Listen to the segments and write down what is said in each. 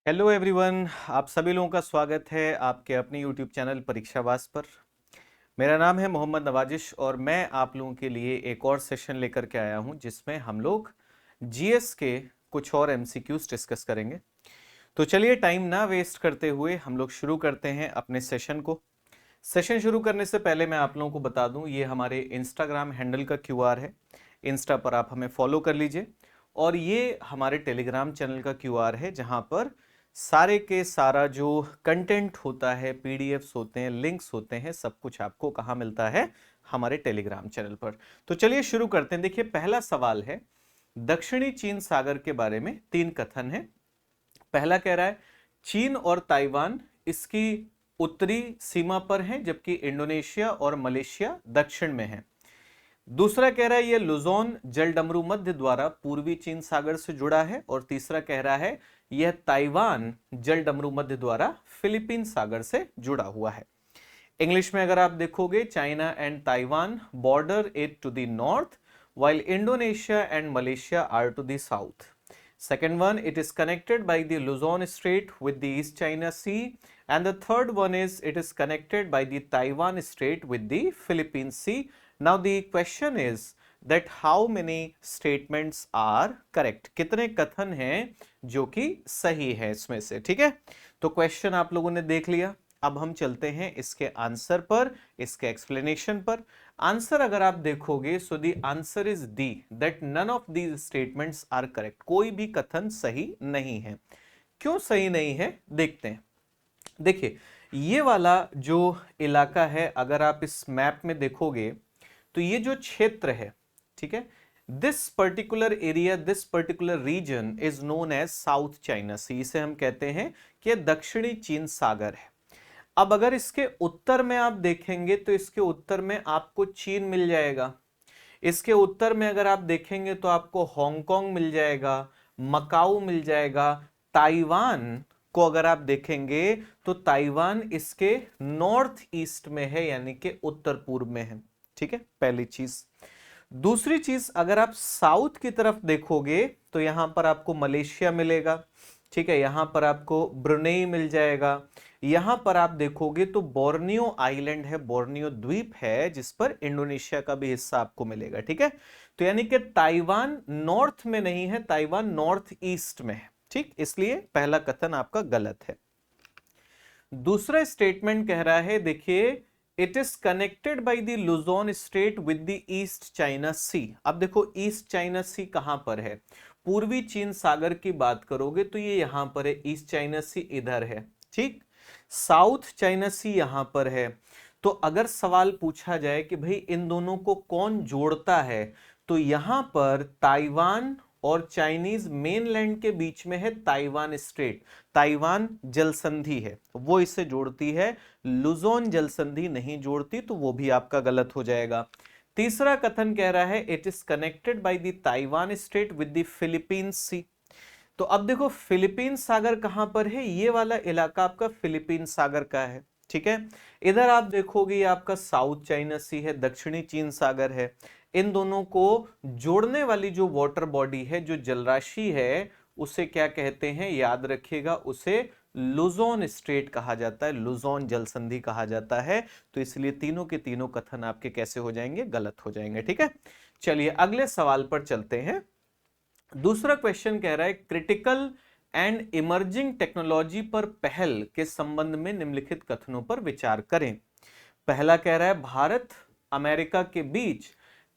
Hello everyone, आप सभी लोगों का स्वागत है आपके अपने यूट्यूब चैनल परीक्षावास पर। मेरा नाम है मोहम्मद नवाजिश और मैं आप लोगों के लिए एक और सेशन लेकर के आया हूं जिसमें हम लोग जीएस के कुछ और एमसीक्यूज डिस्कस करेंगे। तो चलिए टाइम ना वेस्ट करते हुए हम लोग शुरू करते हैं अपने सेशन को। सेशन शुरू करने से पहले मैं आप लोगों को बता दूं, ये हमारे इंस्टाग्राम हैंडल का क्यूआर है। इंस्टा पर आप हमें फॉलो कर लीजिए। और ये हमारे टेलीग्राम चैनल का क्यूआर है जहां पर सारे के सारा जो कंटेंट होता है, पीडीएफ्स होते हैं, लिंक्स होते हैं, सब कुछ आपको कहाँ मिलता है? हमारे टेलीग्राम चैनल पर। तो चलिए शुरू करते हैं। देखिए, पहला सवाल है, दक्षिणी चीन सागर के बारे में 3 कथन है। पहला कह रहा है चीन और ताइवान इसकी उत्तरी सीमा पर हैं, जबकि इंडोनेशिया और मलेशिया दक्षिण में है। दूसरा कह रहा है यह लुजोन जलडमरू मध्य द्वारा पूर्वी चीन सागर से जुड़ा है। और तीसरा कह रहा है यह ताइवान जलडमरू मध्य द्वारा फिलीपीन सागर से जुड़ा हुआ है। इंग्लिश में अगर आप देखोगे, China and Taiwan border it to the north while Indonesia and Malaysia are to the south. Second one, it is connected by the Luzon Strait with the East China Sea, and the third one is it is connected by the Taiwan Strait with the Philippine Sea. Now the question is that how many statements are correct? कितने कथन हैं जो कि सही है इसमें से? ठीक है, तो क्वेश्चन आप लोगों ने देख लिया। अब हम चलते हैं इसके आंसर पर, इसके एक्सप्लेनेशन पर। आंसर अगर आप देखोगे, so the answer is D, that none of these statements are correct. कोई भी कथन सही नहीं है। क्यों सही नहीं है, देखते हैं। देखिए, ये वाला जो इलाका है, अगर आप इस मैप में देखोगे तो ये जो क्षेत्र है, ठीक है, this particular area, this particular region is known as South China Sea. इसे हम कहते हैं कि दक्षिणी चीन सागर है। अब अगर इसके उत्तर में आप देखेंगे तो इसके उत्तर में आपको चीन मिल जाएगा। इसके उत्तर में अगर आप देखेंगे तो आपको हांगकांग मिल जाएगा, मकाऊ मिल जाएगा। ताइवान को अगर आप देखेंगे तो ताइवान इसके नॉर्थ ईस्ट में है, यानी कि उत्तर पूर्व में है। ठीक है, पहली चीज। दूसरी चीज, अगर आप साउथ की तरफ देखोगे तो यहां पर आपको मलेशिया मिलेगा। ठीक है, यहां पर आपको ब्रुनेई मिल जाएगा। यहां पर आप देखोगे तो बोर्नियो आइलैंड है, बोर्नियो द्वीप है, जिस पर इंडोनेशिया का भी हिस्सा आपको मिलेगा। ठीक है, तो यानी कि ताइवान नॉर्थ में नहीं है, ताइवान नॉर्थ ईस्ट में है। ठीक, इसलिए पहला कथन आपका गलत है। दूसरा स्टेटमेंट कह रहा है, देखिए, it is connected by the Luzon Strait with the East China Sea. अब देखो, ईस्ट चाइना सी कहां पर है? पूर्वी चीन सागर की बात करोगे तो ये यहां पर है, ईस्ट चाइना सी इधर है। ठीक, साउथ चाइना सी यहां पर है। तो अगर सवाल पूछा जाए कि भाई इन दोनों को कौन जोड़ता है, तो यहां पर ताइवान और चाइनीज मेनलैंड के बीच में है ताइवान स्ट्रेट। ताइवान जल संधि है, वो इसे जोड़ती है। लुजोन जल संधि नहीं जोड़ती, तो वो भी आपका गलत हो जाएगा। तीसरा कथन कह रहा है it is connected by the Taiwan Strait with the Philippines Sea. तो अब देखो, फिलीपीन सागर कहां पर है? ये वाला इलाका आपका फिलीपीन सागर का है। ठीक है, इधर आप देखोगे ये आपका साउथ चाइना सी है, दक्षिणी चीन सागर है। इन दोनों को जोड़ने वाली जो वाटर बॉडी है, जो जलराशि है, उसे क्या कहते हैं? याद रखिएगा, उसे लुजोन स्ट्रेट कहा जाता है, लुजोन जल संधि कहा जाता है। तो इसलिए तीनों के तीनों कथन आपके कैसे हो जाएंगे? गलत हो जाएंगे। ठीक है, चलिए अगले सवाल पर चलते हैं। दूसरा क्वेश्चन कह रहा है क्रिटिकल एंड इमर्जिंग टेक्नोलॉजी पर पहल के संबंध में निम्नलिखित कथनों पर विचार करें। पहला कह रहा है भारत अमेरिका के बीच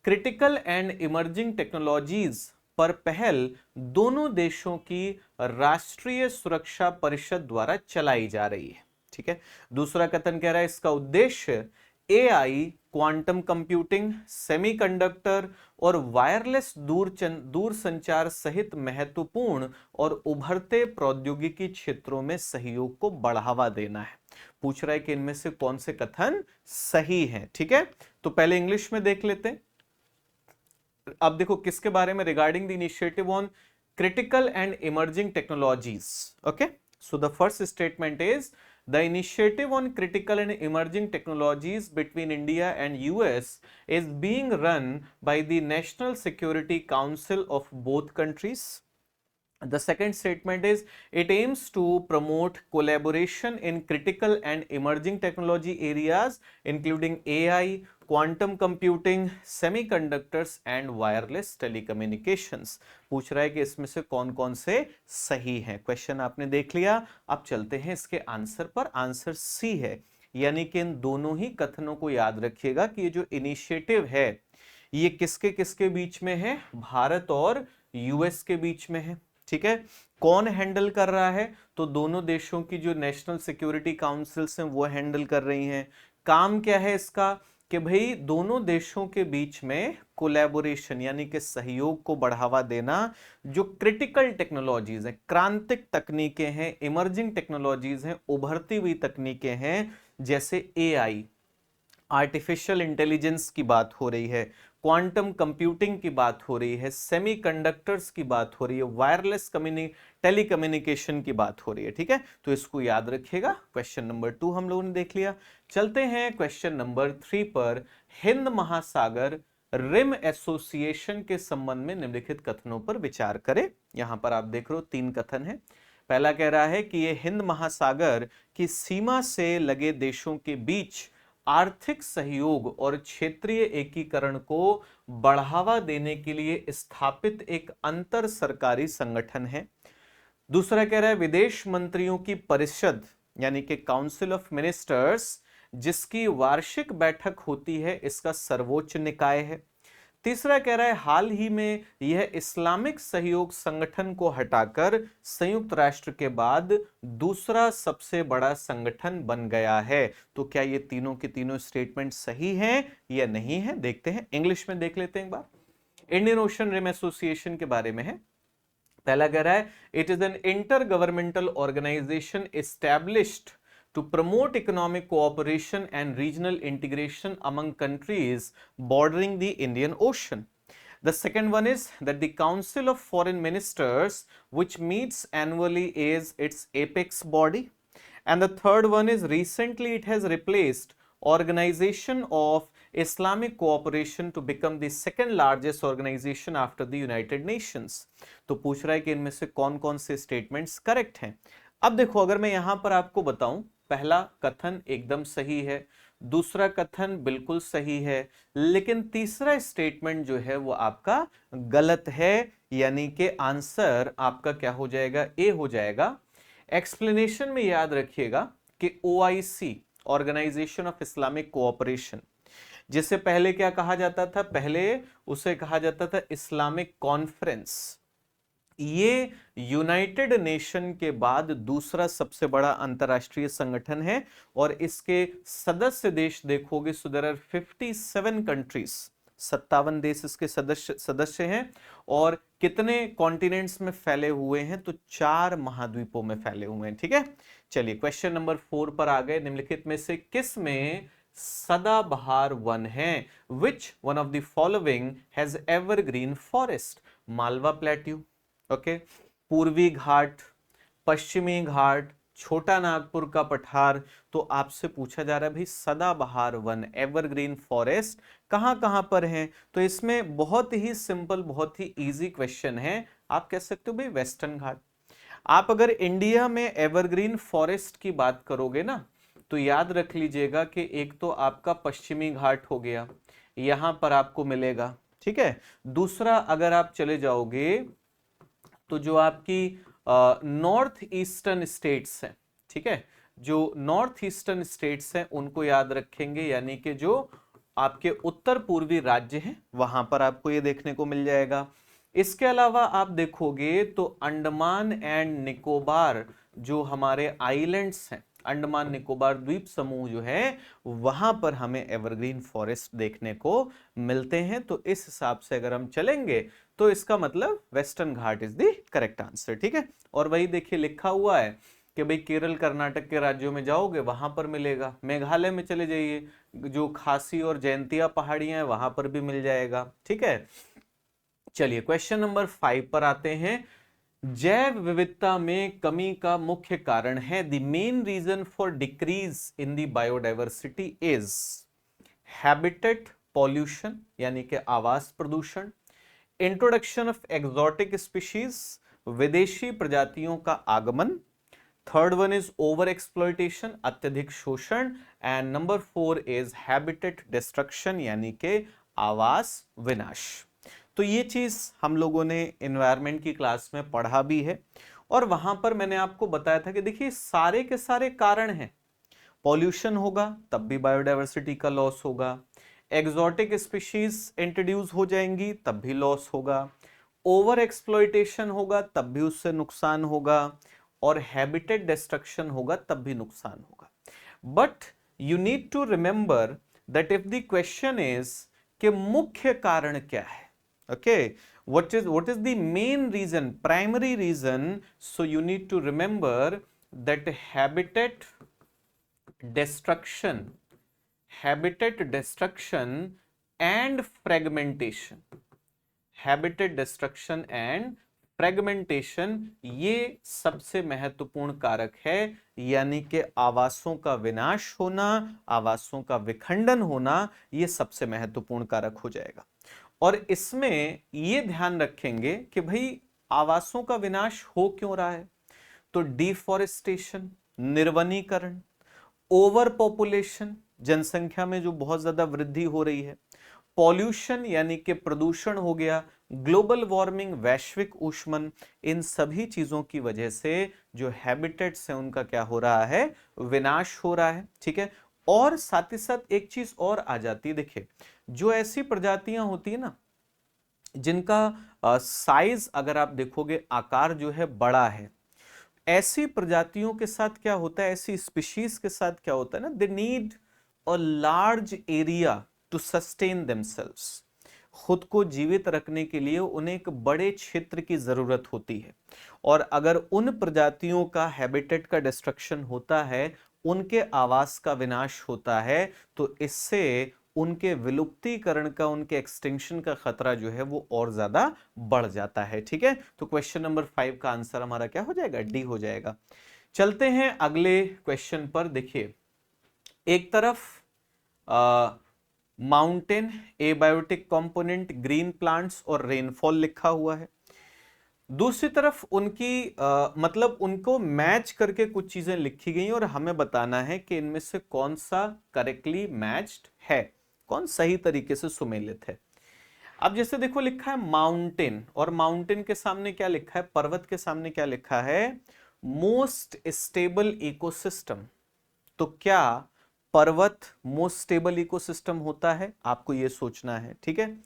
क्रिटिकल एंड इमर्जिंग टेक्नोलॉजीज पर पहल दोनों देशों की राष्ट्रीय सुरक्षा परिषद द्वारा चलाई जा रही है। ठीक है, दूसरा कथन कह रहा है इसका उद्देश्य एआई, क्वांटम कंप्यूटिंग, सेमीकंडक्टर और वायरलेस दूर संचार सहित महत्वपूर्ण और उभरते प्रौद्योगिकी क्षेत्रों में सहयोग को बढ़ावा देना है। पूछ रहा है कि इनमें से कौन से कथन सही हैं। ठीक है, तो पहले इंग्लिश में देख लेते हैं। अब देखो किसके बारे में? Regarding the initiative on critical and emerging technologies. Okay, so the first statement is the initiative on critical and emerging technologies between India and US is being run by the National Security Council of both countries. The second statement is it aims to promote collaboration in critical and emerging technology areas including AI, quantum computing, semiconductors and wireless telecommunications। पूछ रहा है कि इसमें से कौन कौन से सही हैं। क्वेश्चन आपने देख लिया, अब चलते हैं इसके आंसर पर। आंसर सी है, यानी कि इन दोनों ही कथनों को याद रखिएगा कि ये जो इनिशिएटिव है ये किसके किसके बीच में है, भारत और यूएस के बीच में है। ठीक है, कौन हैंडल कर रहा है, तो दोनों देशों की जो नेशनल सिक्योरिटी काउंसिल्स हैं वो हैंडल कर रही हैं। काम क्या है इसका, कि भाई दोनों देशों के बीच में कोलैबोरेशन यानी कि सहयोग को बढ़ावा देना, जो क्रिटिकल टेक्नोलॉजीज हैं, क्रांतिक तकनीकें हैं, इमर्जिंग टेक्नोलॉजीज हैं, उभरती हुई तकनीकें हैं, जैसे एआई, आर्टिफिशियल इंटेलिजेंस की बात हो रही है, क्वांटम कंप्यूटिंग की बात हो रही है, सेमीकंडक्टर्स की बात हो रही है, वायरलेस टेलीकम्युनिकेशन की बात हो रही है। ठीक है, तो इसको याद रखिएगा। क्वेश्चन नंबर 2 हम लोगों ने देख लिया। चलते हैं क्वेश्चन नंबर 3 पर। हिंद महासागर रिम एसोसिएशन के संबंध में निम्नलिखित कथनों पर विचार करें। यहां पर आप देख रहे हो 3 कथन है। पहला कह रहा है कि यह हिंद महासागर की सीमा से लगे देशों के बीच आर्थिक सहयोग और क्षेत्रीय एकीकरण को बढ़ावा देने के लिए स्थापित एक अंतर सरकारी संगठन है। दूसरा कह रहा है विदेश मंत्रियों की परिषद यानी कि काउंसिल ऑफ मिनिस्टर्स जिसकी वार्षिक बैठक होती है, इसका सर्वोच्च निकाय है। तीसरा कह रहा है हाल ही में यह इस्लामिक सहयोग संगठन को हटाकर संयुक्त राष्ट्र के बाद दूसरा सबसे बड़ा संगठन बन गया है। तो क्या ये तीनों के तीनों स्टेटमेंट सही हैं या नहीं है, देखते हैं। इंग्लिश में देख लेते हैं एक बार। इंडियन ओशन रिम एसोसिएशन के बारे में है। पहला कह रहा है it is an intergovernmental organisation established to promote economic cooperation and regional integration among countries bordering the Indian Ocean. The second one is that the Council of Foreign Ministers, which meets annually, is its apex body. And the third one is recently it has replaced Organization of Islamic Cooperation to become the second largest organization after the United Nations. तो पूछ रहा है कि इनमें से कौन कौन से स्टेटमेंट्स करेक्ट हैं। अब देखो, अगर मैं यहां पर आपको बताऊं, पहला कथन एकदम सही है, दूसरा कथन बिल्कुल सही है, लेकिन तीसरा स्टेटमेंट जो है वो आपका गलत है, यानी कि आंसर आपका क्या हो जाएगा, ए हो जाएगा। एक्सप्लेनेशन में याद रखिएगा कि OIC, organisation of Islamic cooperation, जिसे पहले क्या कहा जाता था, पहले उसे कहा जाता था इस्लामिक कॉन्फ्रेंस। ये यूनाइटेड नेशन के बाद दूसरा सबसे बड़ा अंतरराष्ट्रीय संगठन है और इसके सदस्य देश देखोगे सो देयर आर 57 कंट्रीज, 57 देश इसके सदस्य हैं। और कितने कॉन्टिनेंट्स में फैले हुए हैं, तो 4 महाद्वीपों में फैले हुए हैं। ठीक है, चलिए क्वेश्चन नंबर 4 पर आ गए। निम्नलिखित में से किस में सदाबहार वन है? Which one of the following has evergreen forest? Malwa plateau, okay, पूर्वी घाट, पश्चिमी घाट, छोटा नागपुर का पठार। तो आपसे पूछा जा रहा है भाई सदाबहार वन, एवरग्रीन फॉरेस्ट कहां कहां पर हैं? तो इसमें बहुत ही सिंपल, बहुत ही इजी क्वेश्चन है। आप कह सकते हो भाई वेस्टर्न घाट। आप अगर इंडिया में एवरग्रीन फॉरेस्ट की बात करोगे ना, तो याद रख लीजिएगा कि एक तो आपका पश्चिमी घाट हो गया, यहां पर आपको मिलेगा। ठीक है, दूसरा अगर आप चले जाओगे तो जो आपकी नॉर्थ ईस्टर्न स्टेट्स हैं, ठीक है, जो नॉर्थ ईस्टर्न स्टेट्स हैं उनको याद रखेंगे, यानी कि जो आपके उत्तर पूर्वी राज्य हैं वहां पर आपको ये देखने को मिल जाएगा। इसके अलावा आप देखोगे तो अंडमान एंड निकोबार, जो हमारे आइलैंड्स हैं, अंडमान निकोबार द्वीप समूह जो है, वहां पर हमें एवरग्रीन फॉरेस्ट देखने को मिलते हैं। तो इस हिसाब से अगर हम चलेंगे तो इसका मतलब western Ghat is the correct answer. ठीक है, और वही देखिए लिखा हुआ है कि भाई केरल कर्नाटक के राज्यों में जाओगे वहां पर मिलेगा, मेघालय में चले जाइए, जो खासी और जयंतिया पहाड़ियां हैं वहां पर भी मिल जाएगा। ठीक है, चलिए क्वेश्चन नंबर 5 पर आते हैं। जैव विविधता में कमी का मुख्य कारण है, the main reason for decrease in the biodiversity is habitat pollution यानी कि आवास प्रदूषण, इंट्रोडक्शन ऑफ एक्सोटिक स्पीशीज, विदेशी प्रजातियों का आगमन, third one is over exploitation, अत्यधिक शोषण, and number 4 is habitat destruction, यानी कि आवास विनाश। तो ये चीज हम लोगों ने एनवायरनमेंट की क्लास में पढ़ा भी है, और वहां पर मैंने आपको बताया था कि देखिए सारे के सारे कारण हैं। पॉल्यूशन होगा तब भी बायोडायवर्सिटी का लॉस होगा, एग्जॉटिक स्पीशीज इंट्रोड्यूस हो जाएंगी तब भी लॉस होगा, ओवर एक्सप्लॉयटेशन होगा तब भी उससे नुकसान होगा, और हैबिटेट डिस्ट्रक्शन होगा तब भी नुकसान होगा। But you need to remember that if the question is कि मुख्य कारण क्या है, okay, what is the main reason, primary reason, so you need to remember that habitat destruction and fragmentation, habitat destruction and fragmentation, ये सबसे महत्वपूर्ण कारक है, यानी कि आवासों का विनाश होना, आवासों का विखंडन होना, ये सबसे महत्वपूर्ण कारक हो जाएगा। और इसमें ये ध्यान रखेंगे कि भाई आवासों का विनाश हो क्यों रहा है, तो डिफॉरेस्टेशन, निर्वनीकरण, ओवर पॉपुलेशन, जनसंख्या में जो बहुत ज्यादा वृद्धि हो रही है, पॉल्यूशन यानी कि प्रदूषण हो गया, ग्लोबल वार्मिंग, वैश्विक ऊष्मन, इन सभी चीजों की वजह से जो हैबिटेट्स हैं उनका क्या हो रहा है, विनाश हो रहा है। ठीक है, और साथ ही साथ एक चीज और आ जाती है, देखिए जो ऐसी प्रजातियां होती है ना जिनका साइज अगर आप देखोगे आकार जो है बड़ा है, ऐसी प्रजातियों के साथ क्या होता है, ऐसी स्पीशीज के साथ क्या होता है ना, they need a large area to sustain themselves. खुद को जीवित रखने के लिए उन्हें एक बड़े क्षेत्र की जरूरत होती है, और अगर उन प्रजातियों का हैबिटेट का डिस्ट्रक्शन होता है, उनके आवास का विनाश होता है, तो इससे उनके विलुप्तीकरण का, उनके एक्सटिंक्शन का खतरा जो है वो और ज्यादा बढ़ जाता है। ठीक है, तो क्वेश्चन नंबर 5 का आंसर हमारा क्या हो जाएगा, डी हो जाएगा। चलते हैं अगले क्वेश्चन पर। देखिए एक तरफ mountain, abiotic component, green plants और रेनफॉल लिखा हुआ है, दूसरी तरफ उनकी मतलब उनको मैच करके कुछ चीजें लिखी गई और हमें बताना है कि इनमें से कौन सा करेक्टली मैच्ड है, कौन सही तरीके से सुमेलित है। अब जैसे देखो लिखा है माउंटेन, और माउंटेन के सामने क्या लिखा है, पर्वत के सामने क्या लिखा है, मोस्ट स्टेबल इकोसिस्टम। तो क्या पर्वत मोस्ट स्टेबल इकोसिस्टम होता है, आपको यह सोचना है। ठीक है,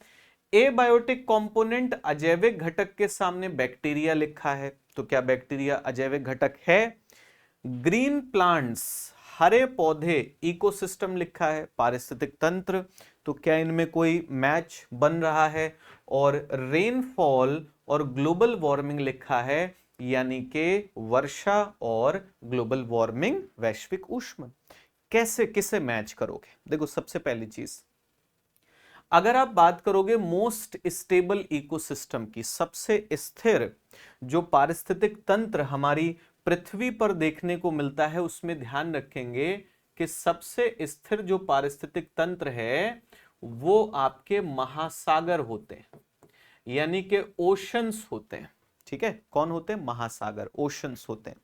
एबायोटिक कंपोनेंट अजैविक घटक के सामने बैक्टीरिया लिखा है, तो क्या बैक्टीरिया अजैविक घटक है। ग्रीन प्लांट्स हरे पौधे इकोसिस्टम लिखा है, पारिस्थितिक तंत्र, तो क्या इनमें कोई मैच बन रहा है। और रेनफॉल और ग्लोबल वार्मिंग लिखा है, यानी कि वर्षा और ग्लोबल वार्मिंग, वैश्विक ऊष्मन। कैसे किसे मैच करोगे, देखो सबसे पहली चीज, अगर आप बात करोगे मोस्ट स्टेबल इकोसिस्टम की, सबसे स्थिर जो पारिस्थितिक तंत्र हमारी पृथ्वी पर देखने को मिलता है, उसमें ध्यान रखेंगे कि सबसे स्थिर जो पारिस्थितिक तंत्र है वो आपके महासागर होते हैं, यानी कि ओशंस होते हैं। ठीक है, कौन होते हैं, महासागर, ओशंस होते हैं।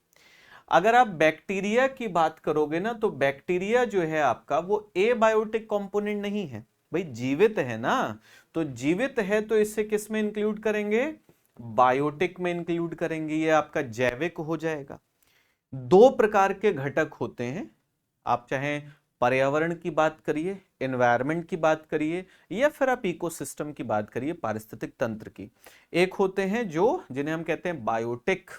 अगर आप बैक्टीरिया की बात करोगे ना, तो बैक्टीरिया जो है आपका वो एबायोटिक कंपोनेंट नहीं है, भाई जीवित है ना, तो जीवित है तो इसे किस में इंक्लूड करेंगे, बायोटिक में इंक्लूड करेंगे, ये आपका जैविक हो जाएगा। दो प्रकार के घटक होते हैं, आप चाहे पर्यावरण की बात करिए, एनवायरनमेंट की बात करिए, या फिर आप इकोसिस्टम की बात करिए, पारिस्थितिक तंत्र की। एक होते हैं जो जिन्हें हम कहते हैं बायोटिक,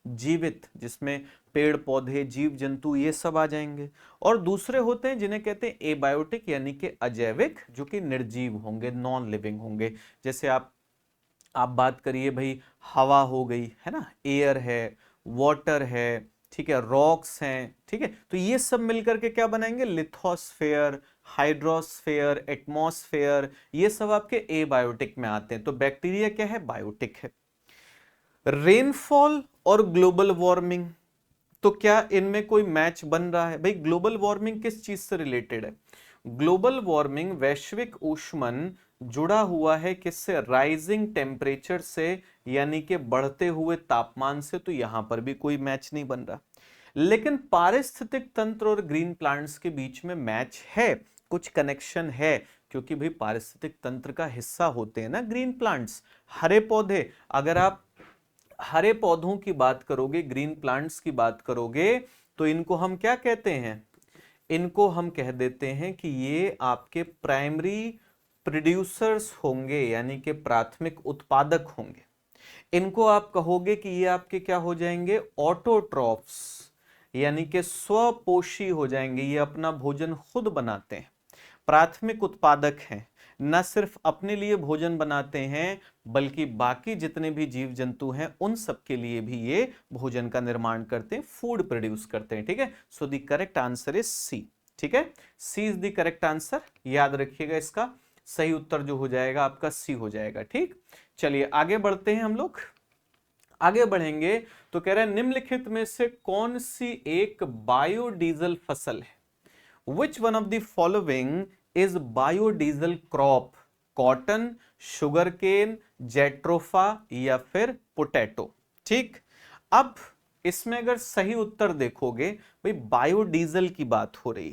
जीवित, जिसमें पेड़ पौधे जीव जंतु ये सब आ जाएंगे, और दूसरे होते हैं जिन्हें कहते हैं एबायोटिक, यानी कि अजैविक, जो कि निर्जीव होंगे, नॉन लिविंग होंगे। जैसे आप बात करिए भाई, हवा हो गई है ना, एयर है, वाटर है, ठीक है, रॉक्स हैं, ठीक है, तो ये सब मिलकर के क्या बनाएंगे, लिथोस्फेयर, हाइड्रोस्फेयर, एटमॉस्फेयर, ये सब आपके एबायोटिक में आते हैं। तो बैक्टीरिया क्या है, बायोटिक है। रेनफॉल और ग्लोबल वार्मिंग, तो क्या इनमें कोई मैच बन रहा है, भाई ग्लोबल वार्मिंग किस चीज से रिलेटेड है, ग्लोबल वार्मिंग, वैश्विक ऊष्मन जुड़ा हुआ है किससे? राइजिंग टेम्परेचर से, यानी कि बढ़ते हुए तापमान से। तो यहां पर भी कोई मैच नहीं बन रहा। लेकिन पारिस्थितिक तंत्र और ग्रीन प्लांट्स के बीच में मैच है, कुछ कनेक्शन है, क्योंकि भाई पारिस्थितिक तंत्र का हिस्सा होते हैं ना ग्रीन प्लांट्स, हरे पौधे। अगर आप हरे पौधों की बात करोगे, ग्रीन प्लांट्स की बात करोगे, तो इनको हम क्या कहते हैं? इनको हम कह देते हैं कि ये आपके प्राइमरी प्रोड्यूसर्स होंगे, यानी कि प्राथमिक उत्पादक होंगे। इनको आप कहोगे कि ये आपके क्या हो जाएंगे? ऑटोट्रॉफ्स, यानी कि स्वपोषी हो जाएंगे। ये अपना भोजन खुद बनाते हैं, प्राथमिक उत्पादक हैं। न सिर्फ अपने लिए भोजन बनाते हैं, बल्कि बाकी जितने भी जीव जंतु हैं उन सब के लिए भी ये भोजन का निर्माण करते हैं, फूड प्रोड्यूस करते हैं। ठीक है, so the correct answer is C. ठीक है, C is the correct answer, याद रखिएगा। इसका सही उत्तर जो हो जाएगा आपका सी हो जाएगा। ठीक, चलिए आगे बढ़ते हैं हम लोग। आगे बढ़ेंगे तो कह रहे हैं निम्नलिखित में से कौन सी एक बायोडीजल फसल है? Which one of the following is biodiesel crop? Cotton, sugarcane, jatropha या फिर पोटैटो। ठीक, अब इसमें अगर सही उत्तर देखोगे, भाई बायोडीजल की बात हो रही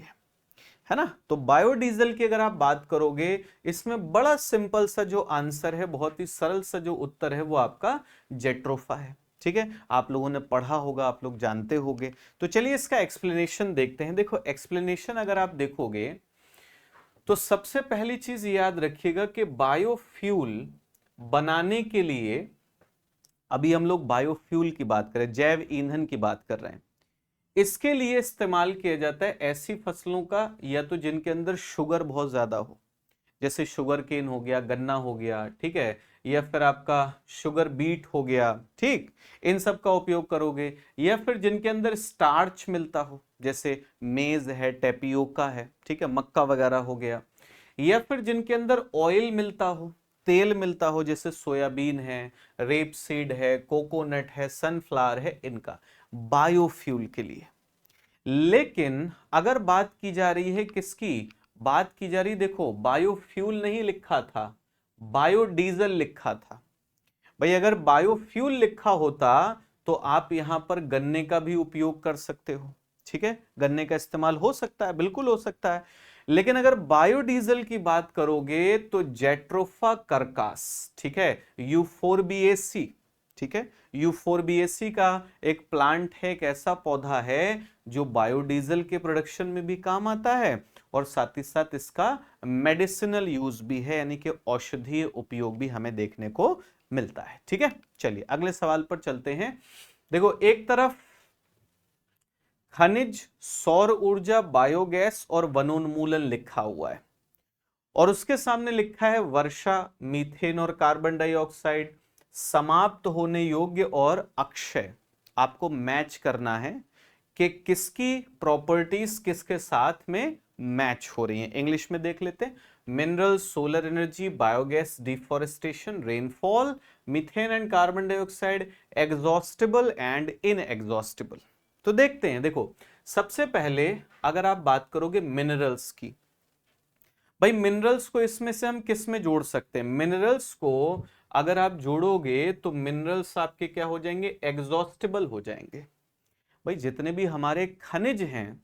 है ना। तो बायोडीजल की अगर आप बात करोगे, इसमें बड़ा सिंपल सा जो आंसर है, बहुत ही सरल सा जो उत्तर है, वो आपका जेट्रोफा है। ठीक है, आप लोगों ने पढ़ा होगा, आप लोग जानते होंगे। तो चलिए इसका एक्सप्लेनेशन देखते हैं। देखो एक्सप्लेनेशन अगर आप देखोगे तो सबसे पहली चीज याद रखिएगा कि बायोफ्यूल बनाने के लिए, अभी हम लोग बायोफ्यूल की बात करें, जैव ईंधन की बात कर रहे हैं, इसके लिए इस्तेमाल किया जाता है ऐसी फसलों का, या तो जिनके अंदर शुगर बहुत ज्यादा हो, जैसे शुगर केन हो गया, गन्ना हो गया, ठीक है, या फिर आपका शुगर बीट हो गया। ठीक, इन सब का उपयोग करोगे। या फिर जिनके अंदर स्टार्च मिलता हो, जैसे मेज है, टेपियोका है, ठीक है, मक्का वगैरह हो गया। या फिर जिनके अंदर ऑयल मिलता हो, तेल मिलता हो, जैसे सोयाबीन है, रेपसीड है, कोकोनट है, सनफ्लावर है, इनका बायोफ्यूल के लिए। लेकिन अगर बात की जा रही है किसकी? बात की जा रही, देखो बायोफ्यूल नहीं लिखा था, बायोडीजल लिखा था। भाई अगर बायोफ्यूल लिखा होता तो आप यहां पर गन्ने का भी उपयोग कर सकते हो। ठीक है, गन्ने का इस्तेमाल हो सकता है, बिल्कुल हो सकता है। लेकिन अगर बायोडीजल की बात करोगे तो जेट्रोफा कर्कास, ठीक है, यूफोरबिएसी, ठीक है, यूफोरबिएसी का एक प्लांट है, एक ऐसा पौधा है जो बायोडीजल के प्रोडक्शन में भी काम आता है, और साथ ही साथ इसका मेडिसिनल यूज भी है, यानी कि औषधीय उपयोग भी हमें देखने को मिलता है। ठीक है, चलिए अगले सवाल पर चलते हैं। देखो एक तरफ खनिज, सौर ऊर्जा, बायोगैस और वनोन्मूलन लिखा हुआ है, और उसके सामने लिखा है वर्षा, मीथेन और कार्बन डाइऑक्साइड, समाप्त होने योग्य और अक्षय। आपको मैच करना है कि किसकी प्रॉपर्टीज किसके साथ में मैच हो रही हैं। इंग्लिश में देख लेते हैं। Mineral, solar energy, biogas, deforestation, rainfall, methane and carbon dioxide, exhaustible and inexhaustible. तो देखते हैं। देखो सबसे पहले अगर आप बात करोगे मिनरल्स की, भाई मिनरल्स को इसमें से हम किस में जोड़ सकते हैं? मिनरल्स को अगर आप जोड़ोगे तो मिनरल्स आपके क्या हो जाएंगे? एग्जॉस्टिबल हो जाएंगे। भाई जितने भी हमारे खनिज हैं,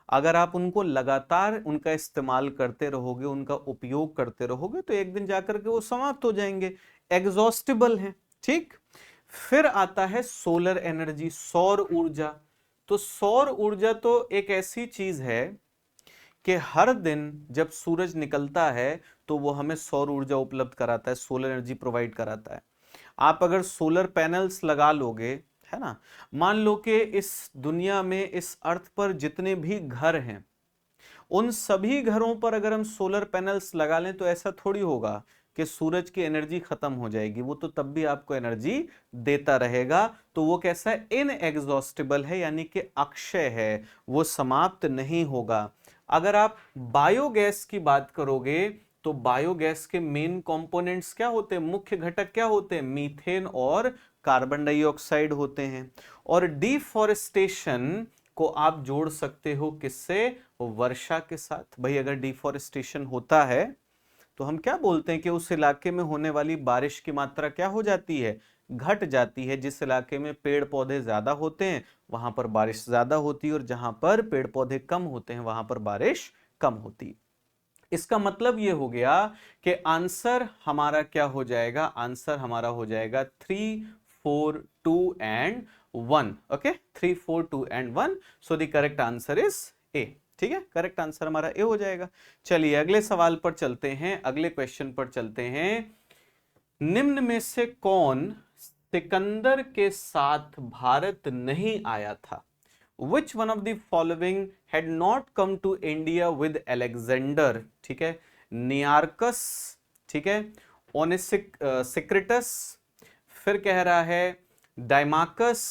अगर आप उनको लगातार उनका इस्तेमाल करते रहोगे, उनका उपयोग करते रहोगे, तो एक दिन जाकर के वो समाप्त हो जाएंगे, एग्जॉस्टिबल हैं। ठीक, फिर आता है सोलर एनर्जी, सौर ऊर्जा। तो सौर ऊर्जा तो एक ऐसी चीज है कि हर दिन जब सूरज निकलता है तो वो हमें सौर ऊर्जा उपलब्ध कराता है, सोलर एनर्जी प्रोवाइड कराता है। आप अगर सोलर पैनल्स लगा लोगे, है ना, मान लो कि इस दुनिया में, इस अर्थ पर जितने भी घर हैं, उन सभी घरों पर अगर हम सोलर पैनल्स लगा लें तो ऐसा थोड़ी होगा कि सूरज की एनर्जी खत्म हो जाएगी। वो तो तब भी आपको एनर्जी देता रहेगा। तो वो कैसा है? इनएग्जॉस्टिबल है, यानी कि अक्षय है, वो समाप्त नहीं होगा। अगर आप बायोगैस की बात करोगे तो बायोगैस के मेन कंपोनेंट्स क्या होते हैं? मुख्य घटक क्या होते हैं? मीथेन और कार्बन डाइऑक्साइड होते हैं। और डिफॉरेस्टेशन को आप जोड़ सकते हो किससे? वर्षा के साथ। भाई अगर डिफॉरेस्टेशन होता है तो हम क्या बोलते हैं कि उस इलाके में होने वाली बारिश की मात्रा क्या हो जाती है? घट जाती है। जिस इलाके में पेड़ पौधे ज्यादा होते हैं वहां पर बारिश ज्यादा होती है, और जहां पर पेड़ पौधे कम होते हैं वहां पर बारिश कम होती है। इसका मतलब ये हो गया कि आंसर हमारा क्या हो जाएगा? आंसर हमारा हो जाएगा 3, 4, 2 and 1। Okay, 3, 4, 2 and 1। So the correct answer is a. ठीक है, करेक्ट आंसर हमारा ए हो जाएगा। चलिए अगले सवाल पर चलते हैं, अगले क्वेश्चन पर चलते हैं। निम्न में से कौन सिकंदर के साथ भारत नहीं आया था? Which one of the following had not come to India with Alexander? ठीक है, नियार्कस, ठीक है, ओनेसिक्रिटस, फिर कह रहा है डाइमाकस,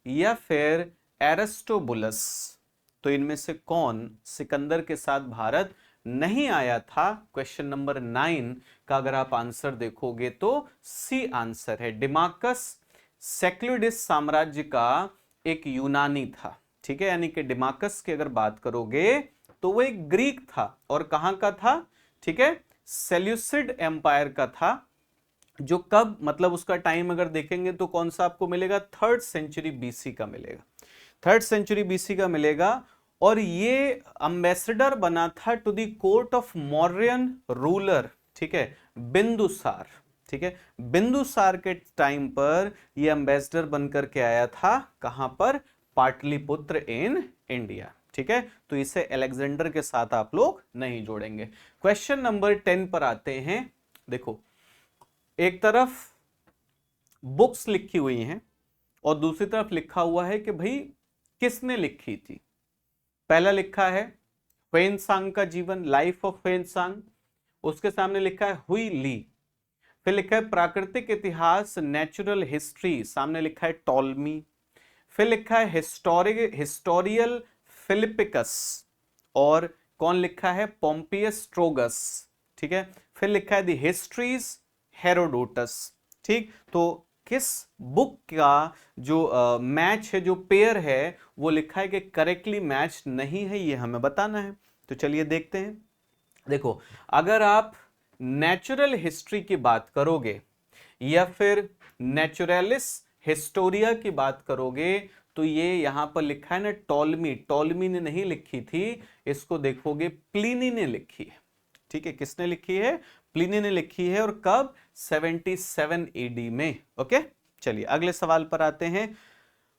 या फिर एरिस्टोबुलस। तो इनमें से कौन सिकंदर के साथ भारत नहीं आया था? क्वेश्चन नंबर 9 का अगर आप आंसर देखोगे तो सी आंसर है। डिमाकस सेक्लुडिस साम्राज्य का एक यूनानी था। ठीक है, यानी कि डिमाकस की अगर बात करोगे तो वो एक ग्रीक था। और कहां का था? ठीक है, सेल्यूसिड एम्पायर का था, जो कब, मतलब उसका टाइम अगर देखेंगे तो कौन सा आपको मिलेगा? 3rd सेंचुरी बीसी का मिलेगा। 3rd सेंचुरी बीसी का मिलेगा। और ये अम्बेसडर बना था to the court of Mauryan ruler, ठीक है, बिंदुसार। ठीक है, बिंदुसार के टाइम पर ये अम्बेसडर बनकर के आया था। कहां पर? Pataliputra in India. ठीक है, तो इसे अलेक्जेंडर के साथ आप लोग नहीं जोड़ेंगे। क्वेश्चन नंबर 10 पर आते हैं। देखो, एक तरफ बुक्स लिखी हुई हैं और दूसरी तरफ लिखा हुआ है कि भाई किसने लिखी थी। पहला लिखा है ह्वेनसांग का जीवन, लाइफ ऑफ ह्वेनसांग। उसके सामने लिखा है हुई ली। फिर लिखा है प्राकृतिक इतिहास, नेचुरल हिस्ट्री, सामने लिखा है टॉलमी। फिर लिखा है हिस्टोरियल फिलिपिकस, और कौन लिखा है? पोम्पियस स्ट्रोगस। ठीक है, फिर लिखा है द हिस्ट्रीज, हेरोडोटस। ठीक, तो किस बुक का जो मैच है, जो पेयर है, वो लिखा है कि करेक्टली मैच नहीं है, ये हमें बताना है। तो चलिए देखते हैं। देखो, अगर आप नेचुरल हिस्ट्री की बात करोगे या फिर नेचुरलिस हिस्टोरिया की बात करोगे तो ये यहां पर लिखा है ना टॉलमी। टॉलमी ने नहीं लिखी थी, इसको देखोगे प्लिनी ने लिखी है। ठीक है, किसने लिखी है? प्लिनी ने लिखी है। और कब? 77 एडी में। ओके, चलिए अगले सवाल पर आते हैं।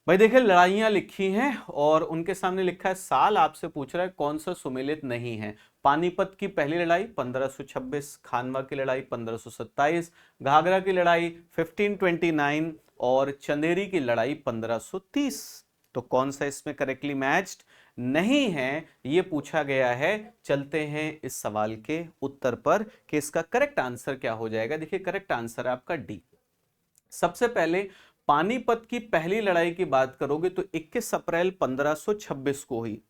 भाई देखिए, लड़ाइयां लिखी हैं और उनके सामने लिखा है साल। आपसे पूछ रहा है कौन सा सुमेलित नहीं है। पानीपत की पहली लड़ाई 1526, खानवा की लड़ाई 1527, घाघरा की लड़ाई 1529 और चंदेरी की लड़ाई 1530। तो कौन सा इसमें करेक्टली मैच्ड नहीं है, ये पूछा गया है। चलते हैं इस सवाल के उत्तर पर कि इसका करेक्ट आंसर क्या हो जाएगा। देखिए, करेक्ट आंसर है आपका डी। सबसे पहले पानीपत की पहली लड़ाई की बात करोगे तो 21 अप्रैल 1526 को हुई।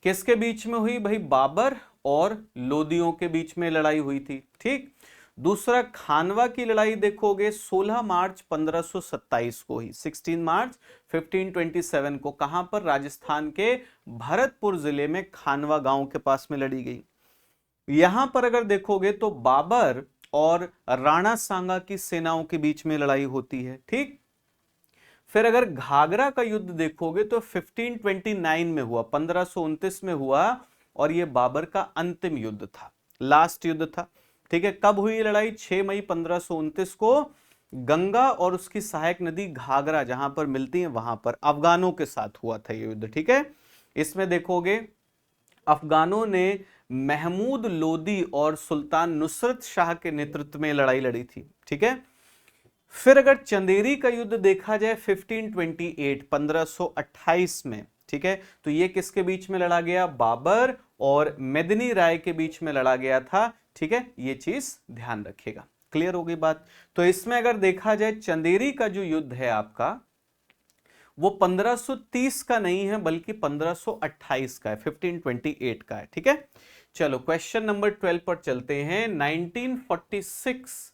किसके बीच में हुई? भाई बाबर और लोदियों के बीच में लड़ाई हुई थी। ठीक, दूसरा खानवा की लड़ाई देखोगे 16 मार्च 1527 को हुई। 16 मार्च 1527 को कहां पर? राजस्थान के भरतपुर जिले में खानवा गांव के पास में लड़ी गई। यहां पर अगर देखोगे तो बाबर और राणा सांगा की सेनाओं के बीच में लड़ाई होती है। ठीक, फिर अगर घाघरा का युद्ध देखोगे तो 1529 में हुआ, 1529 में हुआ, और यह बाबर का अंतिम युद्ध था, लास्ट युद्ध था। ठीक है, कब हुई लड़ाई? 6 मई 1529 को गंगा और उसकी सहायक नदी घाघरा जहां पर मिलती है वहां पर अफगानों के साथ हुआ था यह युद्ध। ठीक है, इसमें देखोगे अफगानों ने महमूद लोदी और सुल्तान नुसरत शाह के नेतृत्व में लड़ाई लड़ी थी। ठीक है, फिर अगर चंदेरी का युद्ध देखा जाए 1528, 1528 में, ठीक है, तो ये किसके बीच में लड़ा गया? बाबर और मेदिनी राय के बीच में लड़ा गया था। ठीक है, ये चीज ध्यान रखिएगा। क्लियर हो गई बात? तो इसमें अगर देखा जाए चंदेरी का जो युद्ध है आपका, वो 1530 का नहीं है बल्कि 1528 का है, 1528 का है। ठीक है, चलो क्वेश्चन नंबर 12 पर चलते हैं। 1946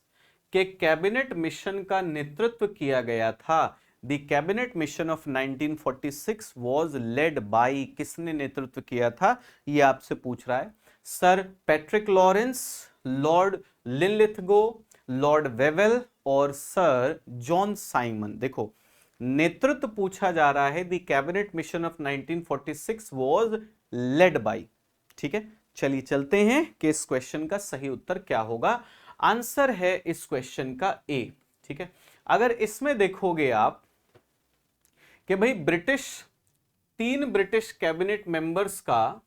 के कैबिनेट मिशन का नेतृत्व किया गया था the cabinet mission of 1946 was led by, किसने नेतृत्व किया था, ये आपसे पूछ रहा है। Sir Patrick Lawrence, Lord Linlithgow, Lord Wavell और सर जॉन साइमन। देखो नेतृत्व पूछा जा रहा है, the cabinet mission of 1946 was led by. ठीक है, चलिए चलते हैं कि इस क्वेश्चन का सही उत्तर क्या होगा। आंसर है इस क्वेश्चन का ए। ठीक है, अगर इसमें देखोगे आप कि भाई तीन ब्रिटिश कैबिनेट मेंबर्स का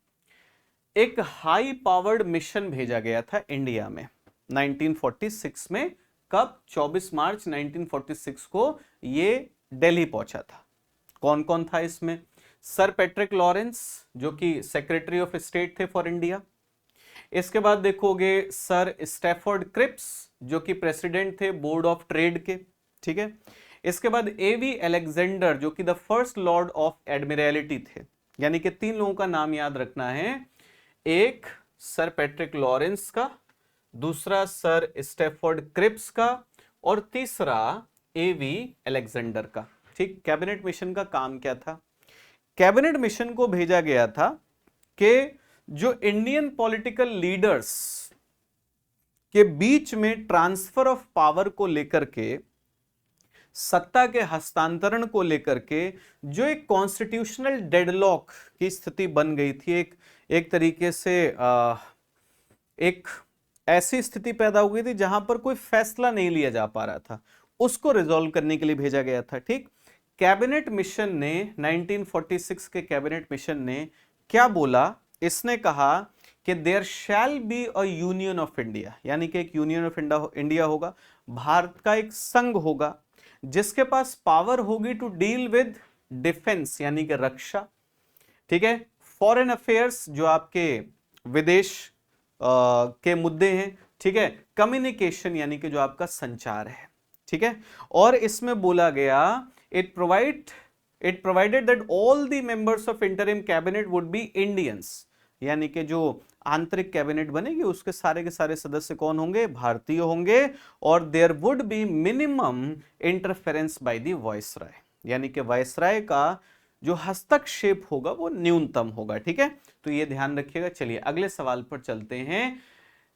एक हाई पावर्ड मिशन भेजा गया था इंडिया में 1946 में। कब? 24 मार्च 1946 को ये दिल्ली पहुंचा था। कौन कौन था इसमें? सर पैट्रिक लॉरेंस जो कि सेक्रेटरी ऑफ स्टेट थे फॉर इंडिया। इसके बाद देखोगे सर स्टैफोर्ड क्रिप्स जो कि प्रेसिडेंट थे बोर्ड ऑफ ट्रेड के। ठीक है, इसके बाद एवी अलेक्जेंडर जो कि the first Lord of admiralty थे। यानी कि तीन लोगों का नाम याद रखना है, एक सर पैट्रिक लॉरेंस का, दूसरा सर स्टैफोर्ड क्रिप्स का और तीसरा एवी अलेक्जेंडर का। ठीक, कैबिनेट मिशन का काम क्या था? कैबिनेट मिशन को भेजा गया था कि जो इंडियन पॉलिटिकल लीडर्स के बीच में ट्रांसफर ऑफ पावर को लेकर के, सत्ता के हस्तांतरण को लेकर के जो एक कॉन्स्टिट्यूशनल डेडलॉक की स्थिति बन गई थी, एक तरीके से एक ऐसी स्थिति पैदा हो गई थी जहां पर कोई फैसला नहीं लिया जा पा रहा था, उसको रिजॉल्व करने के लिए भेजा गया था। ठीक, कैबिनेट मिशन ने 1946 के कैबिनेट मिशन ने क्या बोला? इसने कहा कि there shall be a union of India, यानी कि एक यूनियन ऑफ इंडिया होगा, भारत का एक संघ होगा जिसके पास पावर होगी टू डील विद डिफेंस यानी कि रक्षा। ठीक है, फॉरेन अफेयर्स जो आपके विदेश के मुद्दे हैं। ठीक है, कम्युनिकेशन यानी कि जो आपका संचार है। ठीक है, और इसमें बोला गया it provided that all the members of interim cabinet would be Indians, यानी कि जो आंतरिक कैबिनेट बनेगी उसके सारे के सारे सदस्य कौन होंगे? भारतीय होंगे। और there would be minimum interference by the viceroy, यानी कि वायसराय का जो हस्तक्षेप होगा वो न्यूनतम होगा। ठीक है, तो ये ध्यान रखिएगा। चलिए अगले सवाल पर चलते हैं।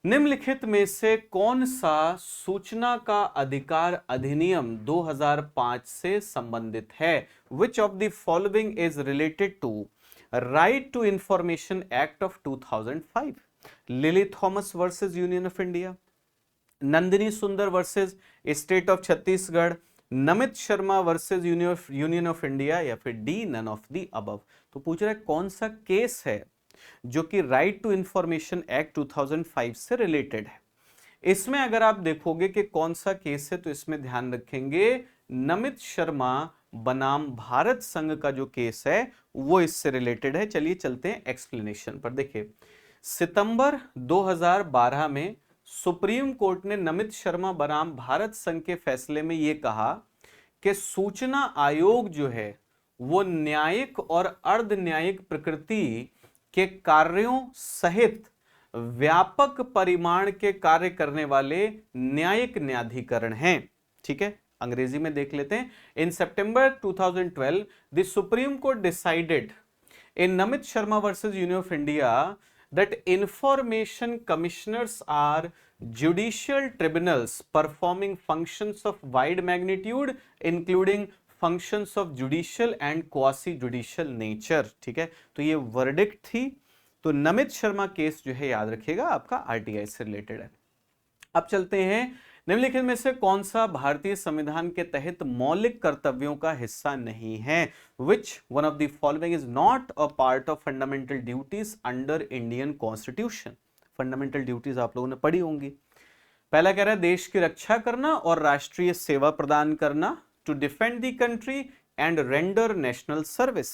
निम्नलिखित में से कौन सा सूचना का अधिकार अधिनियम 2005 से संबंधित है? Which of the following is related to right to information act of 2005? Lily Thomas versus union of India, Nandini Sundar versus State of Chhattisgarh, Namit Sharma versus union of India, या फिर D none of the above. तो पूछ रहा है कौन सा केस है जो कि राइट टू इंफॉर्मेशन एक्ट 2005 से रिलेटेड है। इसमें अगर आप देखोगे कि कौन सा केस है तो इसमें ध्यान रखेंगे नमित शर्मा बनाम भारत संघ का जो केस है वो इससे रिलेटेड है। चलिए चलते हैं एक्सप्लेनेशन पर। देखिए सितंबर 2012 में सुप्रीम कोर्ट ने नमित शर्मा बनाम भारत संघ के फैसले में यह कहा कि सूचना आयोग जो है वो न्यायिक और अर्ध न्यायिक प्रकृति के कार्यों सहित व्यापक परिमाण के कार्य करने वाले न्यायिक न्यायाधिकरण हैं। ठीक है, अंग्रेजी में देख लेते हैं। In September 2012 the supreme court decided in Namit Sharma versus union of India that information commissioners are judicial tribunals performing functions of wide magnitude including functions of judicial and quasi judicial nature। ठीक है, तो ये वर्डिक्ट थी। तो Namit Sharma case जो है याद रखिएगा आपका आरटीआई से रिलेटेड है। अब चलते हैं निम्नलिखित में से कौन सा भारतीय संविधान के तहत मौलिक कर्तव्यों का हिस्सा नहीं है? Which one of the following is not a part of fundamental duties under Indian Constitution? Fundamental duties आप लोगों ने पढ़ी होंगी। पहला कह रहा है देश की रक्षा करना और राष्ट्रीय सेवा प्रदान करना, to defend the country and render national service.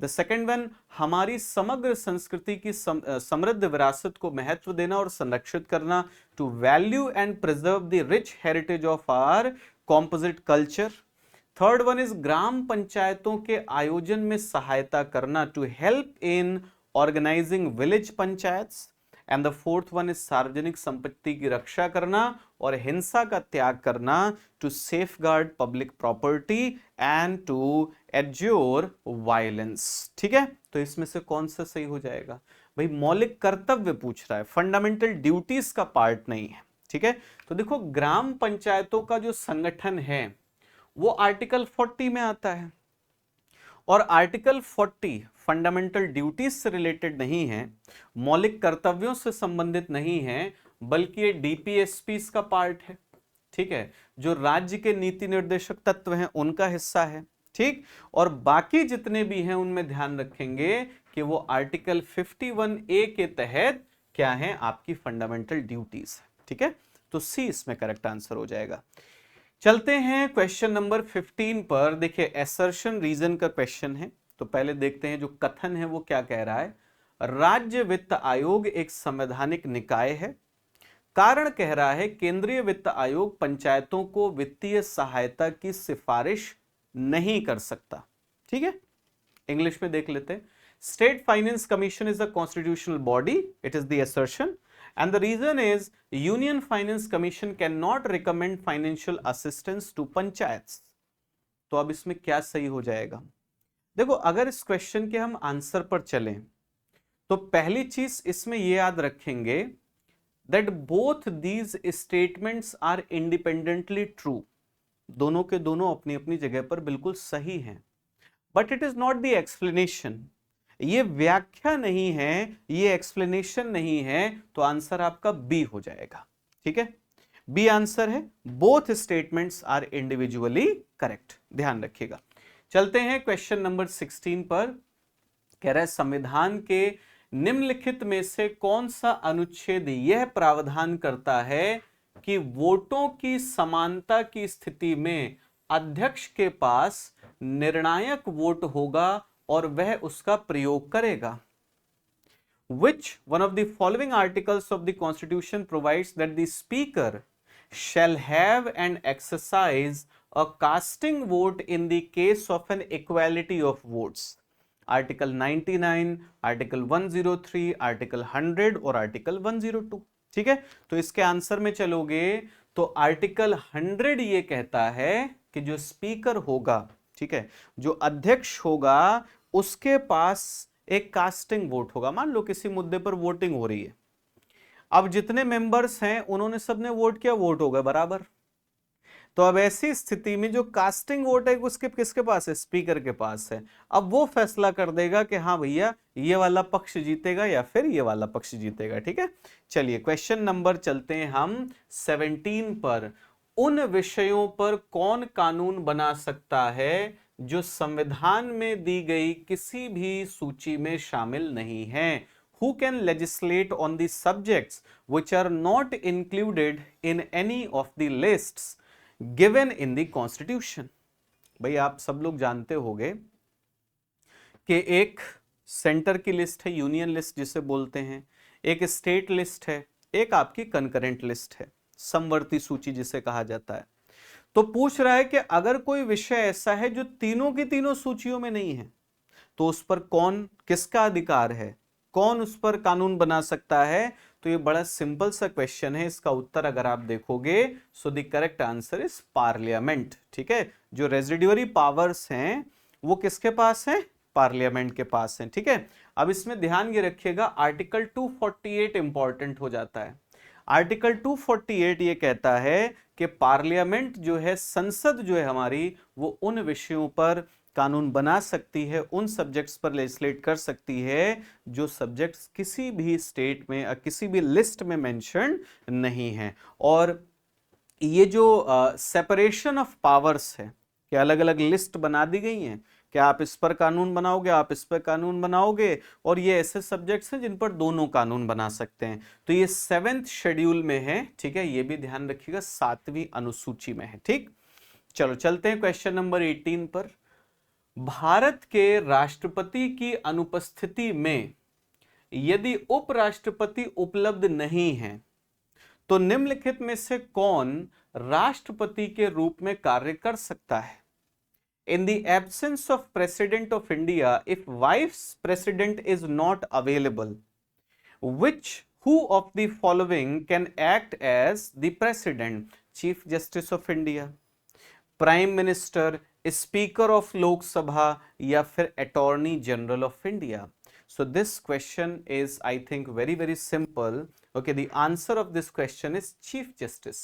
The second one हमारी समग्र संस्कृति की समृद्ध विरासत को महत्व देना और संरक्षित करना, to value and preserve the rich heritage of our composite culture. Third one is ग्राम पंचायतों के आयोजन में सहायता करना, to help in organising village panchayats. And the fourth one is सार्वजनिक संपत्ति की रक्षा करना और हिंसा का त्याग करना, to safeguard public property and to एड्योर वायलेंस। ठीक है, तो इसमें से कौन सा सही हो जाएगा? भाई मौलिक कर्तव्य पूछ रहा है, फंडामेंटल ड्यूटीज का पार्ट नहीं है। ठीक है, तो देखो ग्राम पंचायतों का जो संगठन है वो आर्टिकल 40 में आता है, और आर्टिकल 40 फंडामेंटल ड्यूटीज से रिलेटेड नहीं है, मौलिक कर्तव्यों से संबंधित नहीं है, बल्कि ये डीपीएसपीस का पार्ट है। ठीक है, जो राज्य के नीति निर्देशक तत्व हैं उनका हिस्सा है। ठीक, और बाकी जितने भी हैं उनमें ध्यान रखेंगे कि वो आर्टिकल 51A के तहत क्या है, आपकी फंडामेंटल ड्यूटीज है। ठीक है, तो सी इसमें करेक्ट आंसर हो जाएगा। चलते हैं क्वेश्चन नंबर 15 पर। देखिए एसर्शन रीजन का क्वेश्चन है, तो पहले देखते हैं जो कथन है वो क्या कह रहा है। राज्य वित्त आयोग एक संवैधानिक निकाय है। कारण कह रहा है केंद्रीय वित्त आयोग पंचायतों को वित्तीय सहायता की सिफारिश नहीं कर सकता। ठीक है, इंग्लिश में देख लेते हैं। State finance commission is a constitutional body, it is the assertion, and the reason is union finance commission cannot recommend financial assistance to panchayats। तो अब इसमें क्या सही हो जाएगा? देखो अगर इस क्वेश्चन के हम आंसर पर चलें तो पहली चीज इसमें यह याद रखेंगे that both these statements are independently true, दोनों के दोनों अपनी अपनी जगह पर बिल्कुल सही हैं, but it is not the explanation, ये व्याख्या नहीं है, ये एक्सप्लेनेशन नहीं है, तो आंसर आपका बी हो जाएगा। ठीक है, बी आंसर है, both statements are individually correct, ध्यान रखिएगा। चलते हैं क्वेश्चन नंबर 16 पर। कह रहा है संविधान के निम्नलिखित में से कौन सा अनुच्छेद यह प्रावधान करता है कि वोटों की समानता की स्थिति में अध्यक्ष के पास निर्णायक वोट होगा और वह उसका प्रयोग करेगा। Which one of the following articles of the Constitution provides that the Speaker shall have and exercise a casting vote in the case of an equality of votes? Article 99, Article 103, Article 100 और Article 102। ठीक है, तो इसके answer में चलोगे तो article 100 ये कहता है कि जो स्पीकर होगा, ठीक है, जो अध्यक्ष होगा, उसके पास एक कास्टिंग वोट होगा। मान लो किसी मुद्दे पर वोटिंग हो रही है, अब जितने मेंबर्स हैं उन्होंने सबने वोट किया, वोट हो गए बराबर। तो अब ऐसी स्थिति में जो कास्टिंग वोट है उसके किसके पास है? स्पीकर के पास है। अब वो फैसला कर देगा कि हाँ भैया ये वाला पक्ष जीतेगा या फिर ये वाला पक्ष जीतेगा। ठीक है, चलिए क्वेश्चन नंबर चलते हैं हम 17 पर। उन विषयों पर कौन कानून बना सकता है जो संविधान में दी गई किसी भी सूची में शामिल नहीं है? Who can legislate on the subjects which are not included in any of the lists given in the Constitution? भाई आप सब लोग जानते होंगे कि एक सेंटर की लिस्ट है, यूनियन लिस्ट जिसे बोलते हैं, एक स्टेट लिस्ट है, एक आपकी कंकरेंट लिस्ट है, समवर्ती सूची जिसे कहा जाता है। तो पूछ रहा है कि अगर कोई विषय ऐसा है जो तीनों की तीनों सूचियों में नहीं है, तो उस पर कौन, किसका अधिकार है, कौन उस पर कानून बना सकता है? तो ये बड़ा सिंपल सा क्वेश्चन है। इसका उत्तर अगर आप देखोगे so the correct answer is parliament. ठीक है, जो रेजिडुअरी पावर्स हैं वो किसके पास है? पार्लियामेंट के पास है। ठीक है, अब इसमें ध्यान ये रखिएगा आर्टिकल 248 इंपॉर्टेंट हो जाता है। आर्टिकल 248 ये कहता है कि पार्लियामेंट जो है, संसद जो है हमारी, वो उन विषयों पर कानून बना सकती है, उन सब्जेक्ट्स पर लेजिस्लेट कर सकती है जो सब्जेक्ट्स किसी भी स्टेट में, किसी भी लिस्ट में मेंशन नहीं है। और ये जो सेपरेशन ऑफ पावर्स है कि अलग अलग लिस्ट बना दी गई हैं कि आप इस पर कानून बनाओगे, आप इस पर कानून बनाओगे, और ये ऐसे सब्जेक्ट्स हैं जिन पर दोनों कानून बना सकते हैं। तो ये 7th शेड्यूल में है। ठीक है, ये भी ध्यान रखिएगा, 7वीं अनुसूची में है। ठीक, चलो चलते हैं क्वेश्चन नंबर 18 पर। भारत के राष्ट्रपति की अनुपस्थिति में यदि उपराष्ट्रपति उपलब्ध नहीं है तो निम्नलिखित में से कौन राष्ट्रपति के रूप में कार्य कर सकता है? In the absence of President of India, if Vice President is not available, which who of the following can act as the president? Chief justice of India, prime minister, speaker of Lok Sabha या फिर attorney general of India? So this question is, I think, very very simple. Okay, the answer of this question is Chief Justice.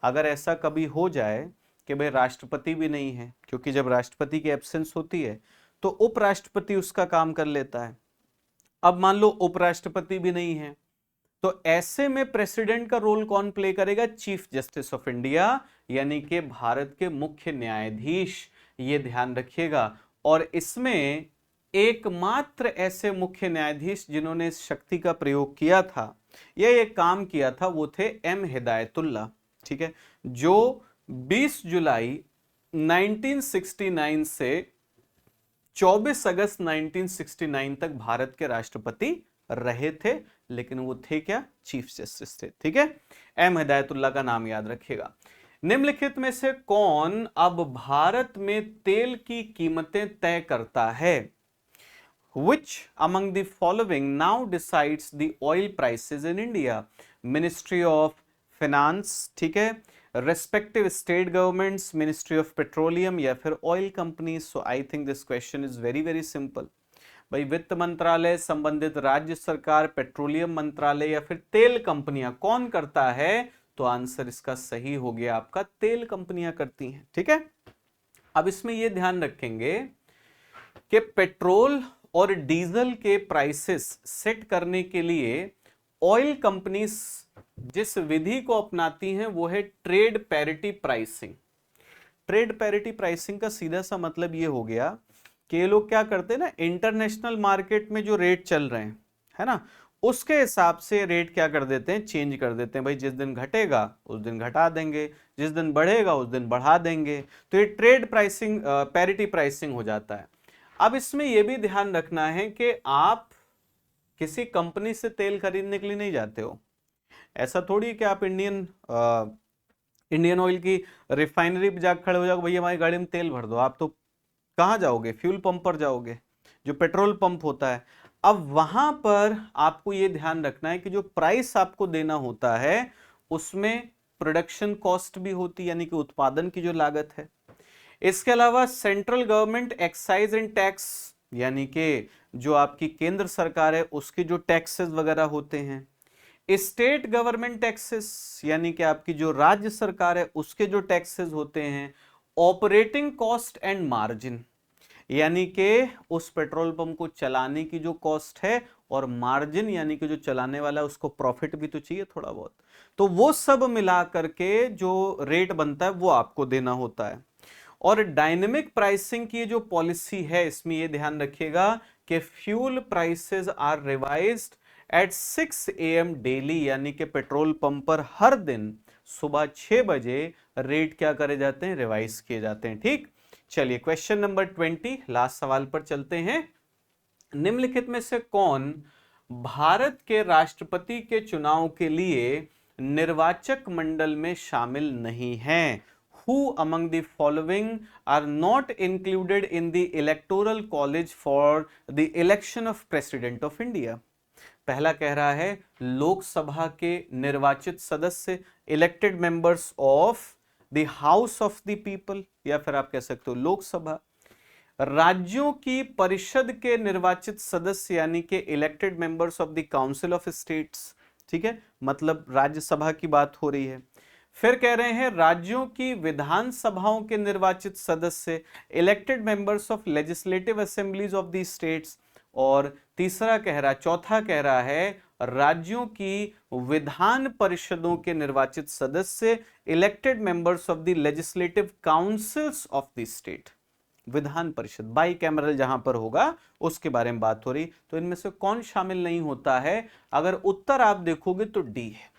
अगर ऐसा कभी हो जाए कि भाई राष्ट्रपति भी नहीं है, क्योंकि जब राष्ट्रपति की एब्सेंस होती है तो उपराष्ट्रपति उसका काम कर लेता है। अब मान लो उपराष्ट्रपति भी नहीं है, तो ऐसे में प्रेसिडेंट का रोल कौन प्ले करेगा? चीफ जस्टिस ऑफ इंडिया, यानी कि भारत के मुख्य न्यायाधीश। ये ध्यान रखिएगा। और इसमें एकमात्र ऐसे मुख्य न्यायाधीश जिन्होंने इस शक्ति का प्रयोग किया था या ये काम किया था वो थे एम हिदायतुल्ला, ठीक है, जो 20 जुलाई 1969 से 24 अगस्त 1969 तक भारत के राष्ट्रपति रहे थे, लेकिन वो थे क्या? चीफ जस्टिस थे, ठीक है। एम हिदायतुल्ला का नाम याद रखिएगा। निम्नलिखित में से कौन अब भारत में तेल की कीमतें तय करता है? Which among the following now decides the oil prices in India? Ministry of Finance, ठीक है, respective state governments, Ministry of Petroleum या फिर oil companies? So I think this question is very very simple. भाई वित्त मंत्रालय, संबंधित राज्य सरकार, पेट्रोलियम मंत्रालय या फिर तेल कंपनियां, कौन करता है? तो आंसर इसका सही हो गया आपका, तेल कंपनियां करती हैं, ठीक है। अब इसमें यह ध्यान रखेंगे कि पेट्रोल और डीजल के प्राइसेस सेट करने के लिए ऑयल कंपनीज जिस विधि को अपनाती हैं वो है trade parity pricing. Trade parity pricing का सीधा सा मतलब ये हो गया कि ये लोग क्या करते हैं ना, इंटरनेशनल मार्केट में जो रेट चल रहे हैं, है ना, उसके हिसाब से रेट क्या कर देते हैं? चेंज कर देते हैं। भाई जिस दिन घटेगा उस दिन घटा देंगे, जिस दिन बढ़ेगा उस दिन बढ़ा देंगे। तो ये ट्रेड प्राइसिंग, पैरिटी प्राइसिंग हो जाता है। अब इसमें यह भी ध्यान रखना है कि आप किसी कंपनी से तेल खरीदने के लिए नहीं जाते हो। ऐसा थोड़ी कि आप इंडियन ऑयल की रिफाइनरी पे जाकर खड़े हो जाओगे, भैया हमारी गाड़ी में तेल भर दो। आप तो कहाँ जाओगे? फ्यूल पंप पर जाओगे, जो पेट्रोल पंप होता है। अब वहां पर आपको यह ध्यान रखना है कि जो प्राइस आपको देना होता है उसमें प्रोडक्शन कॉस्ट भी होती है, यानी कि उत्पादन की जो लागत है। इसके अलावा central government excise and tax, यानी कि जो आपकी केंद्र सरकार है उसके जो टैक्सेस वगैरह होते हैं। स्टेट गवर्नमेंट टैक्सेस, यानी कि आपकी जो राज्य सरकार है उसके जो टैक्सेस होते हैं। ऑपरेटिंग कॉस्ट एंड मार्जिन, यानी कि उस पेट्रोल पंप को चलाने की जो कॉस्ट है, और मार्जिन यानी कि जो चलाने वाला है उसको प्रॉफिट भी तो चाहिए थोड़ा बहुत। तो वो सब मिला करके जो रेट बनता है वो आपको देना होता है। और डायनेमिक प्राइसिंग की जो पॉलिसी है इसमें ये ध्यान रखिएगा कि fuel prices are revised at 6 AM daily, यानी कि पेट्रोल पंप पर हर दिन सुबह 6 बजे रेट क्या करे जाते हैं? रिवाइज किए जाते हैं, ठीक। चलिए क्वेश्चन नंबर 20, लास्ट सवाल पर चलते हैं। निम्नलिखित में से कौन भारत के राष्ट्रपति के चुनाव के लिए निर्वाचक मंडल में शामिल नहीं है? Who among the following are not included in the electoral college for the election of president of India? पहला कह रहा है लोकसभा के निर्वाचित सदस्य, elected members of the house of the people, या फिर आप कह सकते हो लोकसभा। राज्यों की परिषद के निर्वाचित सदस्य, यानी कि elected members of the council of states, ठीक है, मतलब राज्यसभा की बात हो रही है। फिर कह रहे हैं राज्यों की विधानसभाओं के निर्वाचित सदस्य, elected members of legislative assemblies of the states. और तीसरा कह रहा, चौथा कह रहा है राज्यों की विधान परिषदों के निर्वाचित सदस्य, elected members of the legislative councils of the state. Vidhan Parishad by cameral जहां पर होगा उसके बारे में बात हो रही। तो इनमें से कौन शामिल नहीं होता है? अगर उत्तर आप देखोगे तो डी है।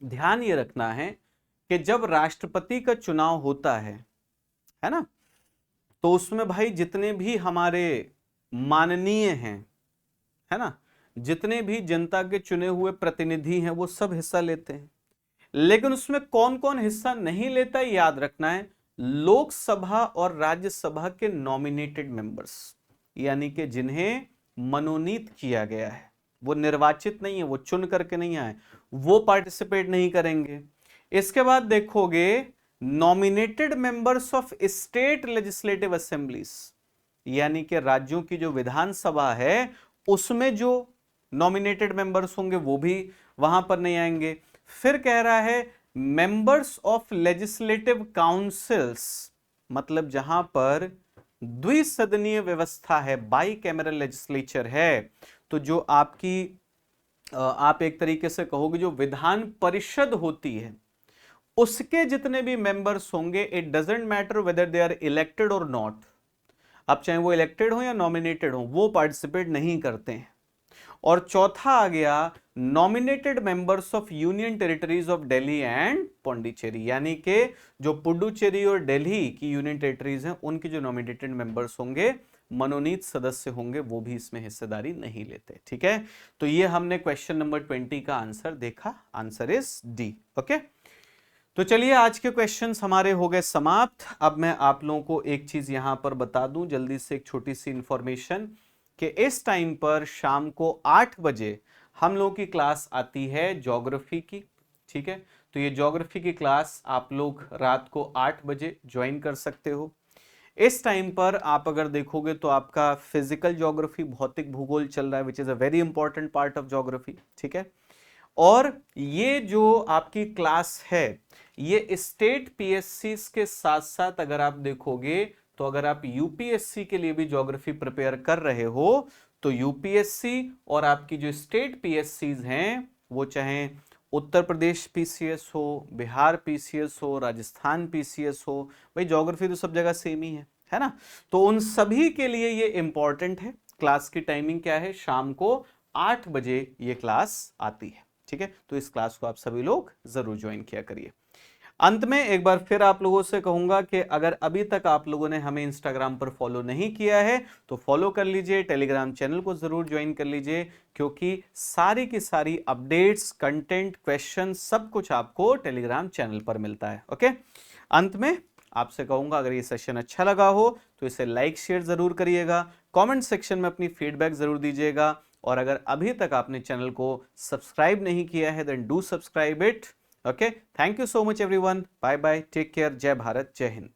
ध्यान ये रखना है कि जब राष्ट्रपति का चुनाव होता है ना, तो उसमें भाई जितने भी हमारे माननीय हैं, है ना, जितने भी जनता के चुने हुए प्रतिनिधि हैं वो सब हिस्सा लेते हैं। लेकिन उसमें कौन कौन हिस्सा नहीं लेता है याद रखना है। लोकसभा और राज्यसभा के नॉमिनेटेड मेंबर्स, यानी कि जिन्हें मनोनीत किया गया है, वो निर्वाचित नहीं है, वो चुन करके नहीं आए, वो पार्टिसिपेट नहीं करेंगे। इसके बाद देखोगे nominated members of state legislative assemblies, यानी कि राज्यों की जो विधानसभा है उसमें जो नॉमिनेटेड मेंबर्स होंगे वो भी वहां पर नहीं आएंगे। फिर कह रहा है मेंबर्स ऑफ लेजिस्लेटिव काउंसिल्स, मतलब जहां पर द्विसदनीय व्यवस्था है, बाई कैमरल लेजिस्लेचर है, तो जो आपकी आप एक तरीके से कहोगे जो विधान परिषद होती है उसके जितने भी मेंबर्स होंगे, it doesn't matter whether they are elected और नॉट, अब चाहे वो इलेक्टेड हो या नॉमिनेटेड हो, वो पार्टिसिपेट नहीं करते हैं। और चौथा आ गया nominated members of union territories of Delhi and Pondicherry, यानी कि जो पुडुचेरी और दिल्ली की यूनियन टेरिटरीज हैं उनके जो नॉमिनेटेड मेंबर्स होंगे, मनोनीत सदस्य होंगे, वो भी इसमें हिस्सेदारी नहीं लेते। ठीक है, तो ये हमने क्वेश्चन नंबर 20 का आंसर देखा, आंसर इज डी। ओके, तो चलिए आज के क्वेश्चंस हमारे हो गए समाप्त। अब मैं आप लोगों को एक चीज यहां पर बता दूं जल्दी से, एक छोटी सी इंफॉर्मेशन, कि इस टाइम पर शाम को 8 बजे हम लोगों की क्लास आती है ज्योग्राफी की। ठीक है, तो ये ज्योग्राफी की क्लास आप लोग रात को 8 बजे ज्वाइन कर सकते हो। इस टाइम पर आप अगर देखोगे तो आपका फिजिकल ज्योग्राफी, भौतिक भूगोल चल रहा है, which is a very important part of geography. ठीक है, और ये जो आपकी क्लास है ये स्टेट पीएससी के साथ साथ अगर आप देखोगे तो अगर आप यूपीएससी के लिए भी ज्योग्राफी प्रिपेयर कर रहे हो तो यूपीएससी और आपकी जो स्टेट पीएससी हैं, वो चाहे उत्तर प्रदेश पीसीएस हो, बिहार पीसीएस हो, राजस्थान पीसीएस हो, भाई ज्योग्राफी तो सब जगह सेम ही है ना, तो उन सभी के लिए ये इंपॉर्टेंट है। क्लास की टाइमिंग क्या है, शाम को 8 बजे ये क्लास आती है। ठीक है, तो इस क्लास को आप सभी लोग जरूर ज्वाइन किया करिए। अंत में एक बार फिर आप लोगों से कहूंगा कि अगर अभी तक आप लोगों ने हमें इंस्टाग्राम पर फॉलो नहीं किया है तो फॉलो कर लीजिए, टेलीग्राम चैनल को जरूर ज्वाइन कर लीजिए, क्योंकि सारी की सारी अपडेट्स, कंटेंट, क्वेश्चन सब कुछ आपको टेलीग्राम चैनल पर मिलता है। ओके, अंत में आपसे कहूंगा अगर ये सेशन अच्छा लगा हो तो इसे लाइक शेयर जरूर करिएगा, कमेंट सेक्शन में अपनी फीडबैक जरूर दीजिएगा, और अगर अभी तक आपने चैनल को सब्सक्राइब नहीं किया है then do subscribe it. Okay, thank you so much everyone, bye bye, take care, जय भारत, जय हिंद।